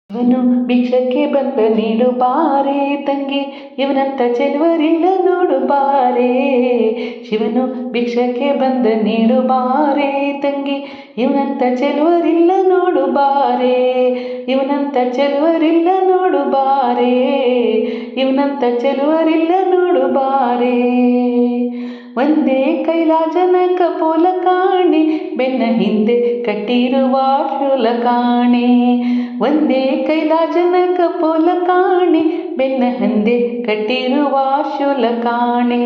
ಇವನು ಭಿಕ್ಷಕ್ಕೆ ಬಂದ ನೀಡು ಬಾರೆ ತಂಗಿ, ಇವನಂತ ಚೆಲುವರಿಲ್ಲ ನೋಡು ಬಾರೆ. ಶಿವನು ಭಿಕ್ಷಕ್ಕೆ ಬಂದ ನೀಡು ಬಾರೆ ತಂಗಿ, ಇವನಂತ ಚೆಲುವರಿಲ್ಲ ನೋಡು ಬಾರೆ. ಇವನಂತ ಚೆಲುವರಿಲ್ಲ ನೋಡು ಬಾರೆ, ಇವನಂತ ಚೆಲುವರಿಲ್ಲ ನೋಡು ಬಾರೆ. ಒಂದೇ ಕೈಲಾಜನ ಕಪೋಲ ಕಾಣೆ, ಬೆನ್ನ ಹಿಂದೆ ಕಟ್ಟಿರುವ ಶೂಲ ಕಾಣೆ. ಒಂದೇ ಕೈಲಾಜನ ಕಪೋಲ ಕಾಣೆ, ಬೆನ್ನ ಹಿಂದೆ ಕಟ್ಟಿರುವ ಶೂಲ ಕಾಣೆ.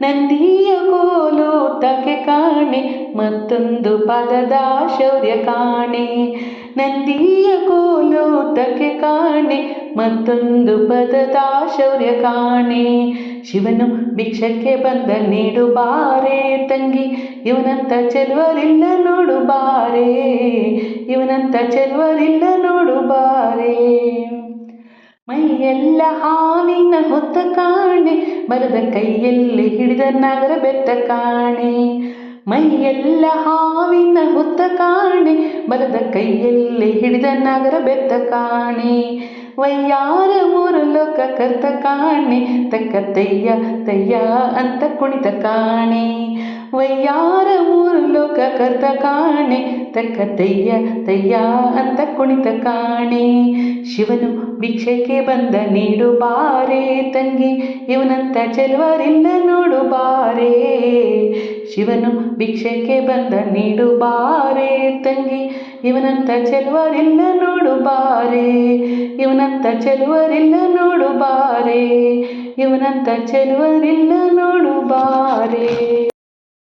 ನಂದಿಯ ಕೋಲು ತಕೆ ಕಾಣೆ, ಮತ್ತೊಂದು ಪದದ ಶೌರ್ಯ ಕಾಣೆ. ನಂದಿಯ ಕೋಲು ತಕೆ ಕಾಣೆ, ಮತ್ತೊಂದು ಪದದ ಶೌರ್ಯ ಕಾಣೆ. ಶಿವನು ಭಿಕ್ಷಕ್ಕೆ ಬಂದ ನೀಡು ಬಾರೆ ತಂಗಿ, ಇವನಂತ ಚೆಲುವರಿಲ್ಲ ನೋಡು ಬಾರೆ. ಇವನಂತ ಚೆಲುವರಿಲ್ಲ ನೋಡು ಬಾರೆ. ಮೈಯೆಲ್ಲ ಹಾವಿನ ಹೊತ್ತ ಕಾಣೆ, ಬರದ ಕೈಯಲ್ಲಿ ಹಿಡಿದ ನಗರ ಬೆತ್ತ ಕಾಣೆ. ಮೈಯೆಲ್ಲ ಹಾವಿನ ಹೊತ್ತ ಕಾಣೆ, ಬರದ ಕೈಯಲ್ಲಿ ಹಿಡಿದ ನಗರ ಬೆತ್ತ ಕಾಣೆ. ವಯ್ಯಾರ ಮೂರು ಲೋಕ ಕರ್ತ ಕಾಣೆ, ತಕ್ಕ ತಯ್ಯ ತಯ್ಯ ಅಂತ ಕುಣಿತ ಕಾಣೆ. ವಯ್ಯಾರ ಮೂರು ಲೋಕ ಕರ್ತ ಕಾಣೆ, ತಕ್ಕ ತಯ್ಯ ತಯ್ಯ ಅಂತ ಕುಣಿತ ಕಾಣೆ. ಶಿವನು ಭಿಕ್ಷಕ್ಕೆ ಬಂದ ನೀಡು ಬಾರೆ ತಂಗಿ, ಇವನಂತ ಚೆಲುವರಿಲ್ಲ ನೋಡು ಬಾರೆ. ಶಿವನು ಭಿಕ್ಷಕ್ಕೆ ಬಂದ ನೀಡು ಬಾರೆ ತಂಗಿ, ಇವನಂತ ಚೆಲುವರಿಲ್ಲ ನೋಡು ಬಾರೆ. ಇವನಂತ ಚೆಲುವರಿಲ್ಲ ನೋಡು ಬಾರೆ. ಇವನಂತ ಚೆಲುವರಿಲ್ಲ ನೋಡು ಬಾರೆ.